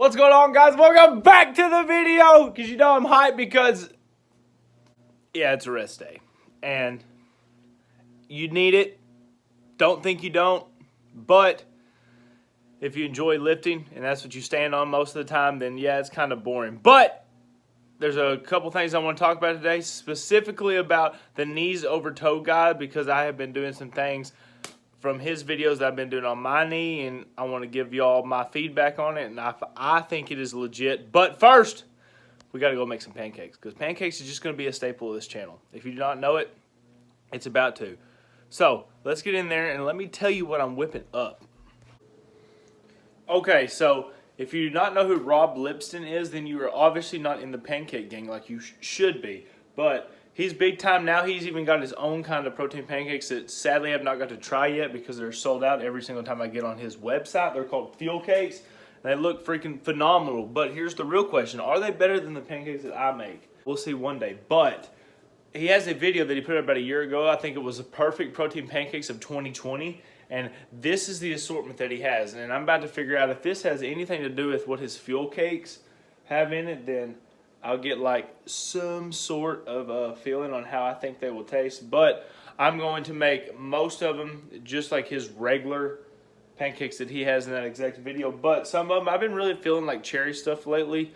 What's going on, guys? Welcome back to the video. Because you know I'm hyped because, yeah, it's a rest day. And you need it. Don't think you don't. But if you enjoy lifting and that's what you stand on most of the time, then yeah, it's kind of boring. But there's a couple things I want to talk about today, specifically about the knees over toe guy, because I have been doing some things from his videos that I've been doing on my knee, and I want to give y'all my feedback on it, and I think it is legit. But first, we got to go make some pancakes, because pancakes is just going to be a staple of this channel. If you do not know it, it's about to. So, let's get in there, and let me tell you what I'm whipping up. Okay, so if you do not know who Rob Lipsett is, then you are obviously not in the pancake gang like you should be. But he's big time now. He's even got his own kind of protein pancakes that sadly I have not got to try yet because they're sold out every single time I get on his website. They're called Fuel Cakes. They look freaking phenomenal. But here's the real question. Are they better than the pancakes that I make? We'll see one day. But he has a video that he put up about a year ago. I think it was the perfect protein pancakes of 2020. And this is the assortment that he has. And I'm about to figure out if this has anything to do with what his Fuel Cakes have in it, then I'll get like some sort of a feeling on how I think they will taste. But I'm going to make most of them just like his regular pancakes that he has in that exact video. But some of them, I've been really feeling like cherry stuff lately.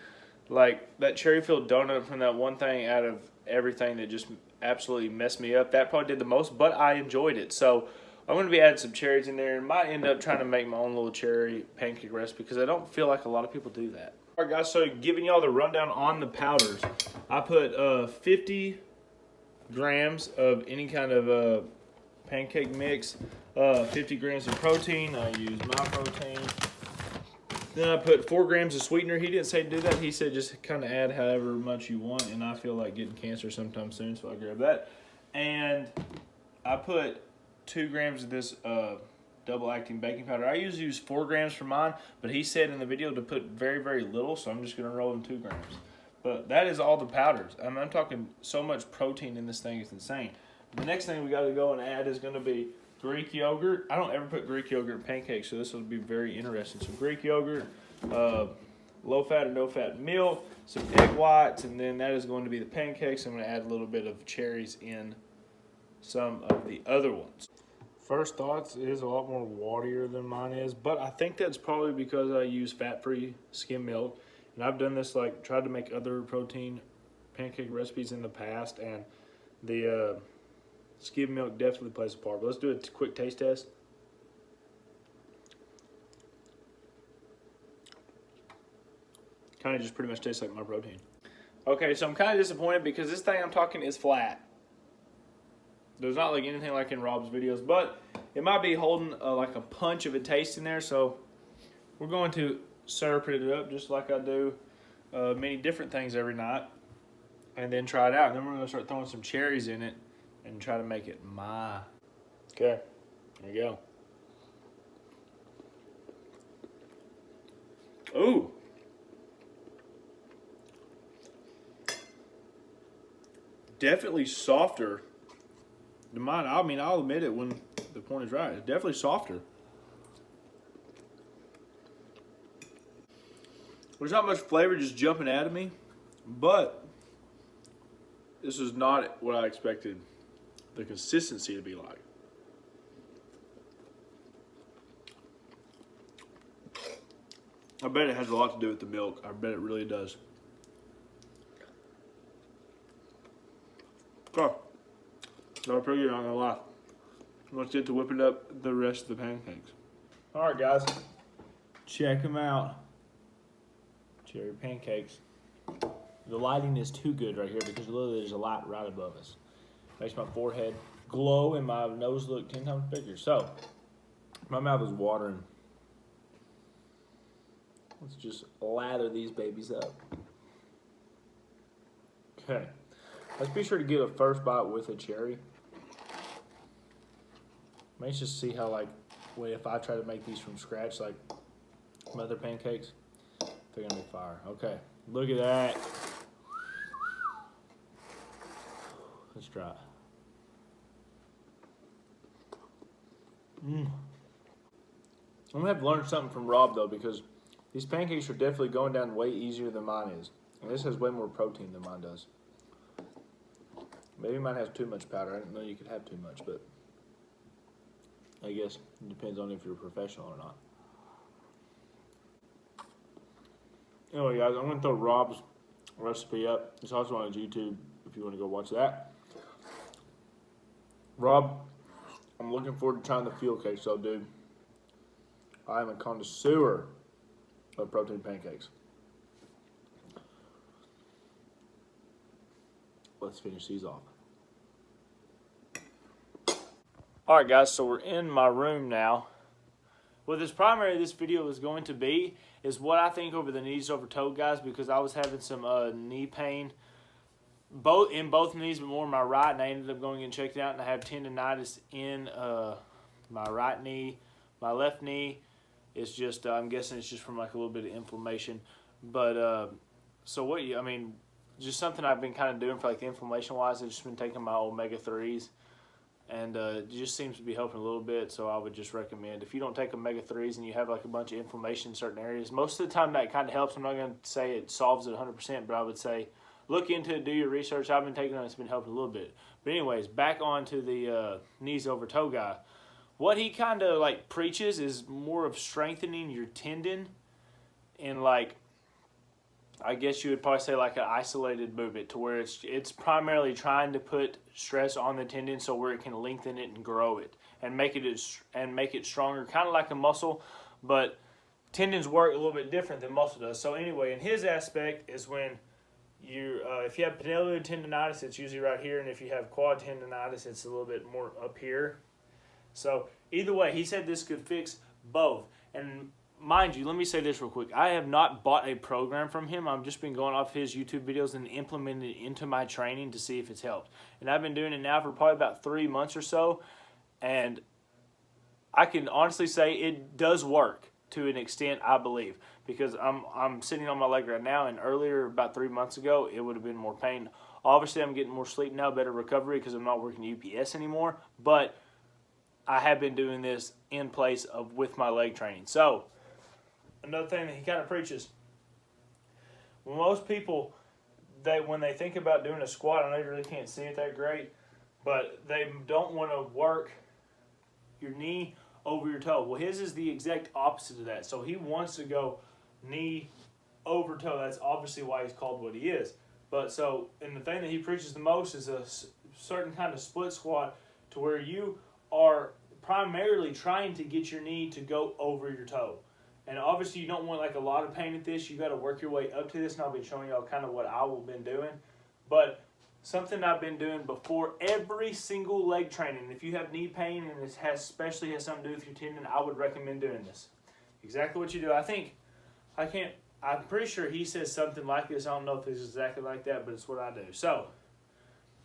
Like that cherry filled donut from that one thing out of everything that just absolutely messed me up. That probably did the most, but I enjoyed it. So I'm going to be adding some cherries in there and might end up trying to make my own little cherry pancake recipe because I don't feel like a lot of people do that. All right, guys, so giving y'all the rundown on the powders. I put 50 grams of any kind of pancake mix, 50 grams of protein. I use my protein. Then I put 4 grams of sweetener. He didn't say do that. He said just kind of add however much you want, and I feel like getting cancer sometime soon, so I grab that. And I put 2 grams of this double-acting baking powder. I usually use 4 grams for mine, but he said in the video to put very, very little, so I'm just going to roll in 2 grams. But that is all the powders. I mean, I'm talking so much protein in this thing, it's insane. The next thing we got to go and add is going to be Greek yogurt. I don't ever put Greek yogurt in pancakes, so this will be very interesting. So Greek yogurt, low-fat or no-fat milk, some egg whites, and then that is going to be the pancakes. I'm going to add a little bit of cherries in some of the other ones. First thoughts is a lot more waterier than mine is, but I think that's probably because I use fat-free skim milk. And I've done this, like, tried to make other protein pancake recipes in the past, and the skim milk definitely plays a part. But let's do a quick taste test. Kind of just pretty much tastes like my protein. Okay, so I'm kind of disappointed because this thing I'm talking is flat. There's not like anything like in Rob's videos, but it might be holding like a punch of a taste in there. So we're going to syrup it up just like I do many different things every night, and then try it out. And then we're going to start throwing some cherries in it and try to make it my. Okay, there you go. Ooh. Definitely softer than mine. I mean, I'll admit it when the point is right. It's definitely softer. There's not much flavor just jumping out of me, but this is not what I expected the consistency to be like. I bet it has a lot to do with the milk. I bet it really does. Oh, not pretty good, I'm not gonna lie. Let's get to whipping up the rest of the pancakes. All right, guys, check them out. Cherry pancakes. The lighting is too good right here because literally there's a light right above us. Makes my forehead glow and my nose look 10 times bigger. So, my mouth is watering. Let's just lather these babies up. Okay. Let's be sure to get a first bite with a cherry. Let's just see how, like, if I try to make these from scratch, like some other pancakes, they're gonna be fire. Okay, look at that. Let's try it. I'm gonna have to learn something from Rob though, because These pancakes are definitely going down way easier than mine is. And this has way more protein than mine does. Maybe mine has too much powder. I didn't know you could have too much, but I guess it depends on if you're a professional or not. Anyway, guys, I'm going to throw Rob's recipe up. It's also on his YouTube if you want to go watch that. Rob, I'm looking forward to trying the fuel cakes, though, dude. I am a connoisseur of protein pancakes. Let's finish these off. All right, guys, so we're in my room now. What this video is going to be is what I think over the knees over toe guys, because I was having some knee pain in both knees, but more in my right, and I ended up going and checked it out, and I have tendonitis in my right knee. My left knee is just, I'm guessing it's just from like a little bit of inflammation. But so just something I've been kind of doing for like inflammation wise. I've just been taking my omega-3s. And it just seems to be helping a little bit, so I would just recommend, if you don't take omega-3s and you have like a bunch of inflammation in certain areas, most of the time that kind of helps. I'm not going to say it solves it 100%, but I would say look into it, do your research. I've been taking it, it's been helping a little bit. But anyways, back on to the knees over toe guy. What he kind of like preaches is more of strengthening your tendon and like, I guess you would probably say like an isolated movement, to where it's primarily trying to put stress on the tendon so where it can lengthen it and grow it and make it stronger, kind of like a muscle, but tendons work a little bit different than muscle does. So anyway, in his aspect is when you if you have patella tendonitis, it's usually right here, and if you have quad tendonitis, it's a little bit more up here. So either way, he said this could fix both. And mind you, let me say this real quick. I have not bought a program from him. I've just been going off his YouTube videos and implementing it into my training to see if it's helped. And I've been doing it now for probably about 3 months or so. And I can honestly say it does work to an extent, I believe. Because I'm sitting on my leg right now, and earlier, about 3 months ago, it would have been more pain. Obviously, I'm getting more sleep now, better recovery because I'm not working UPS anymore. But I have been doing this in place of with my leg training. So another thing that he kind of preaches, most people, when they think about doing a squat, I know you really can't see it that great, but they don't want to work your knee over your toe. Well, his is the exact opposite of that. So he wants to go knee over toe. That's obviously why he's called what he is. But so, and the thing that he preaches the most is a certain kind of split squat, to where you are primarily trying to get your knee to go over your toe. And obviously you don't want like a lot of pain at this. You got to work your way up to this, and I'll be showing y'all kind of what I've been doing. But something I've been doing before every single leg training, if you have knee pain and it especially has something to do with your tendon, I would recommend doing this. Exactly what you do. I'm pretty sure he says something like this. I don't know if it's exactly like that, but it's what I do. So,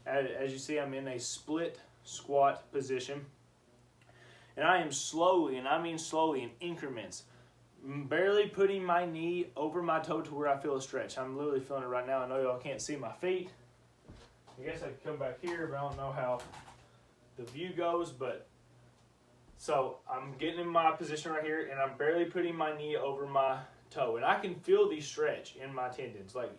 as you see, I'm in a split squat position. And I am slowly, and I mean slowly, in increments, barely putting my knee over my toe to where I feel a stretch. I'm literally feeling it right now. I know y'all can't see my feet. I guess I could come back here, but I don't know how the view goes. But so I'm getting in my position right here, and I'm barely putting my knee over my toe, and I can feel the stretch in my tendons. Like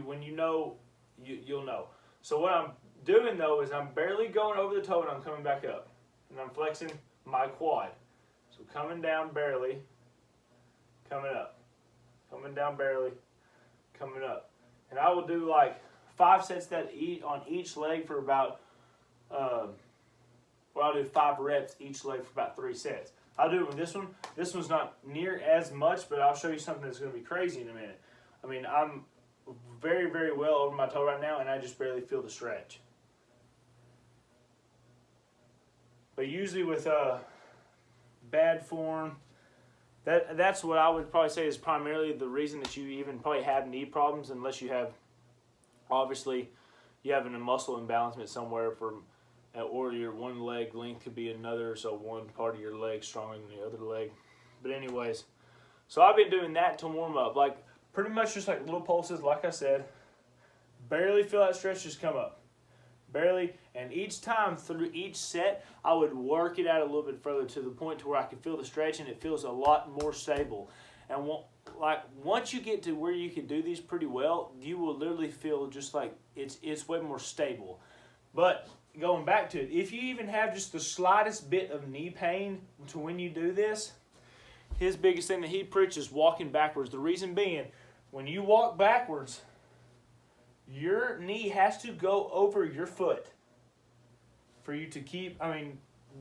when you know, you'll know. So what I'm doing though is I'm barely going over the toe, and I'm coming back up, and I'm flexing my quad. So coming down barely, coming up, coming down barely, coming up, and I will do like 5 sets on each leg for about, I'll do 5 reps each leg for about 3 sets. I'll do it with this one. This one's not near as much, but I'll show you something that's going to be crazy in a minute. I mean, I'm very, very well over my toe right now, and I just barely feel the stretch. But usually with bad form, that's what I would probably say is primarily the reason that you even probably have knee problems, unless you have, obviously, you have a muscle imbalancement somewhere or your one leg length could be another, so one part of your leg stronger than the other leg. But anyways, so I've been doing that to warm up, like pretty much just like little pulses, like I said. Barely feel that stretch just come up. Barely, and each time through each set, I would work it out a little bit further to the point to where I could feel the stretch, and it feels a lot more stable. And like once you get to where you can do these pretty well, you will literally feel just like it's way more stable. But going back to it, if you even have just the slightest bit of knee pain to when you do this, his biggest thing that he preaches is walking backwards. The reason being, when you walk backwards, your knee has to go over your foot for you to keep,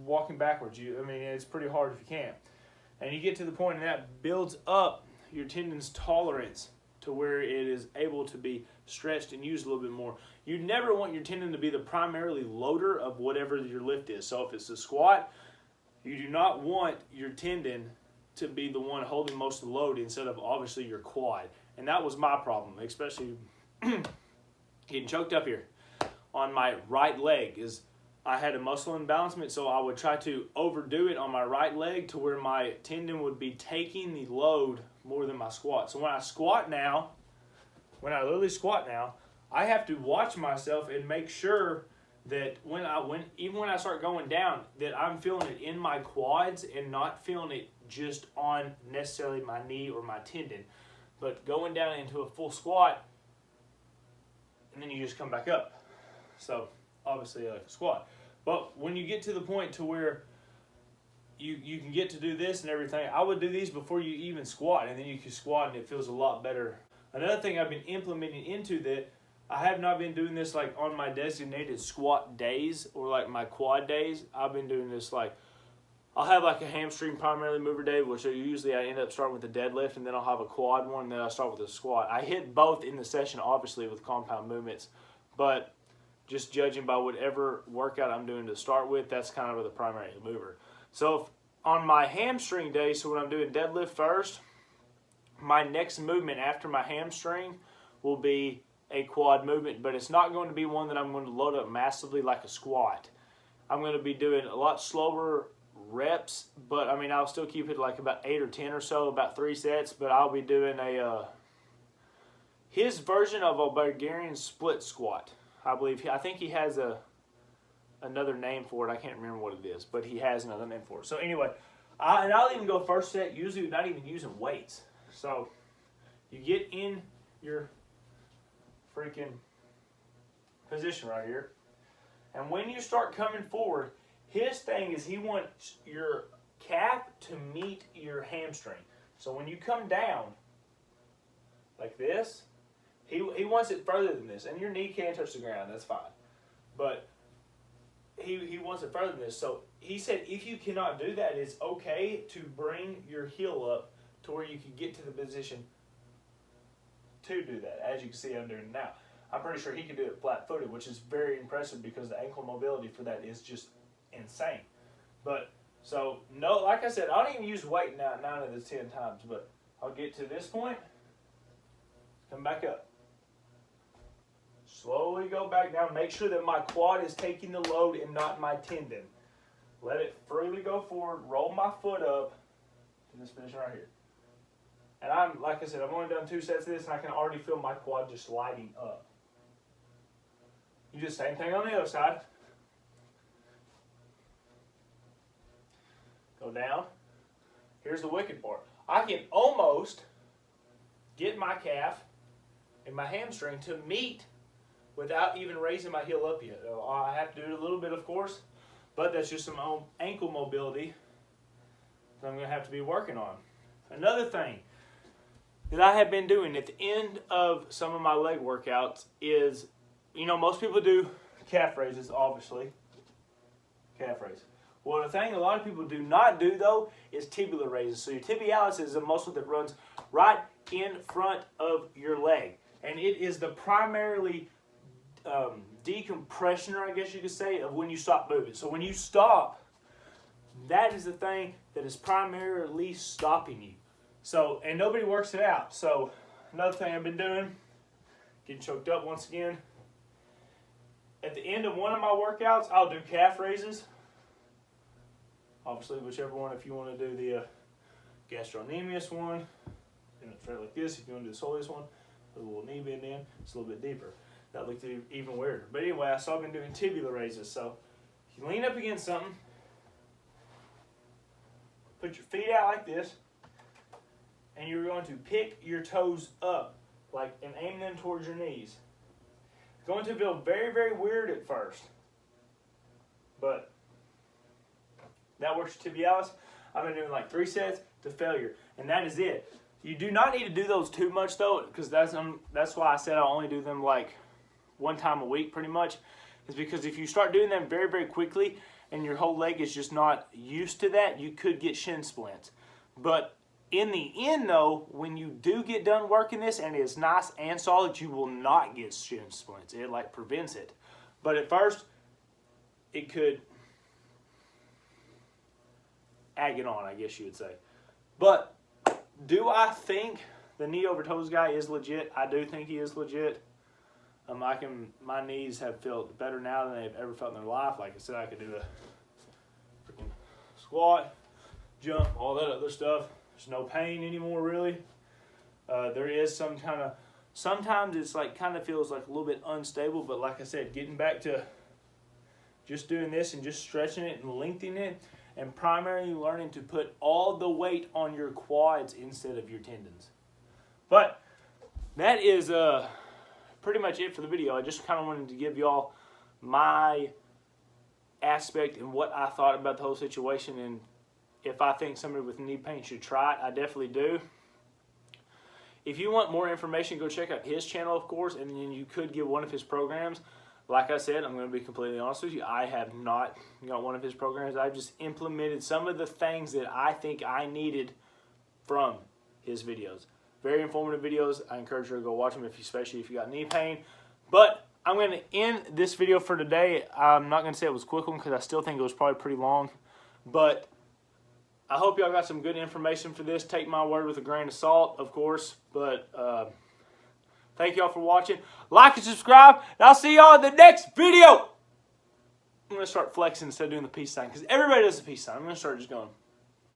walking backwards. It's pretty hard if you can't. And you get to the point and that builds up your tendon's tolerance to where it is able to be stretched and used a little bit more. You never want your tendon to be the primarily loader of whatever your lift is. So if it's a squat, you do not want your tendon to be the one holding most of the load instead of obviously your quad. And that was my problem, especially getting choked up here on my right leg. Is I had a muscle imbalancement, so I would try to overdo it on my right leg to where my tendon would be taking the load more than my squat. So when I literally squat now, I have to watch myself and make sure that even when I start going down, that I'm feeling it in my quads and not feeling it just on necessarily my knee or my tendon, but going down into a full squat, and then you just come back up. So obviously like a squat. But when you get to the point to where you can get to do this and everything, I would do these before you even squat, and then you can squat and it feels a lot better. Another thing I've been implementing into that, I have not been doing this like on my designated squat days or like my quad days. I've been doing this like, I'll have like a hamstring primarily mover day, which usually I end up starting with the deadlift, and then I'll have a quad one, and then I start with a squat. I hit both in the session, obviously, with compound movements, but just judging by whatever workout I'm doing to start with, that's kind of the primary mover. So if on my hamstring day, so when I'm doing deadlift first, my next movement after my hamstring will be a quad movement, but it's not going to be one that I'm going to load up massively like a squat. I'm going to be doing a lot slower reps, but I'll still keep it like about 8 or 10 or so, about 3 sets, but I'll be doing his version of a Bulgarian split squat. I think he has another name for it. I can't remember what it is, but he has another name for it. So anyway, I'll even go first set, usually not even using weights. So you get in your freaking position right here, and when you start coming forward, his thing is he wants your calf to meet your hamstring. So when you come down like this, he wants it further than this, and your knee can't touch the ground, that's fine, but he wants it further than this. So he said if you cannot do that, it's okay to bring your heel up to where you can get to the position to do that. As you can see I'm doing it now. I'm pretty sure he can do it flat-footed, which is very impressive because the ankle mobility for that is just insane. But so no, like I said, I don't even use weight now 9 of the 10 times, but I'll get to this point, come back up, slowly go back down, make sure that my quad is taking the load and not my tendon. Let it freely go forward, roll my foot up to this position right here. And like I said, I've only done 2 sets of this, and I can already feel my quad just lighting up. You do the same thing on the other side. Go down. Here's the wicked part. I can almost get my calf and my hamstring to meet without even raising my heel up yet. I have to do it a little bit, of course, but that's just some ankle mobility that I'm going to have to be working on. Another thing that I have been doing at the end of some of my leg workouts is, most people do calf raises, obviously. Calf raise. Well, the thing a lot of people do not do, though, is tibular raises. So your tibialis is a muscle that runs right in front of your leg. And it is the primarily decompressioner, I guess you could say, of when you stop moving. So when you stop, that is the thing that is primarily stopping you. So, and nobody works it out. So another thing I've been doing, getting choked up once again. At the end of one of my workouts, I'll do calf raises. Obviously, whichever one, if you want to do the gastrocnemius one, straight like this. If you want to do the soleus one, put a little knee bend in, it's a little bit deeper. That looked even weirder. But anyway, I've been doing tibular raises. So you lean up against something, put your feet out like this, and you're going to pick your toes up, like, and aim them towards your knees. It's going to feel very, very weird at first, but that works. To be honest, I've been doing like 3 sets to failure, and that is it. You do not need to do those too much though, because that's why I said I only do them like 1 time a week pretty much, is because if you start doing them very, very quickly and your whole leg is just not used to that, you could get shin splints. But in the end though, when you do get done working this and it's nice and solid, you will not get shin splints. It like prevents it. But at first, it could ag it on, I guess you would say. But do I think the Kneesovertoesguy is legit? I do think he is legit. My knees have felt better now than they've ever felt in their life. Like I said, I could do a freaking squat, jump, all that other stuff. There's no pain anymore, really. There is some kind of, sometimes it's like kind of feels like a little bit unstable, but like I said, getting back to just doing this and just stretching it and lengthening it, and primarily learning to put all the weight on your quads instead of your tendons. But that is pretty much it for the video. I just kind of wanted to give y'all my aspect and what I thought about the whole situation, and if I think somebody with knee pain should try it. I definitely do. If you want more information, go check out his channel, of course, and then you could get one of his programs. Like I said, I'm going to be completely honest with you, I have not got one of his programs. I've just implemented some of the things that I think I needed from his videos. Very informative videos. I encourage you to go watch them, especially if you got knee pain. But I'm going to end this video for today. I'm not going to say it was a quick one because I still think it was probably pretty long. But I hope y'all got some good information for this. Take my word with a grain of salt, of course. But thank y'all for watching. Like and subscribe, and I'll see y'all in the next video. I'm going to start flexing instead of doing the peace sign, because everybody does the peace sign. I'm going to start just going.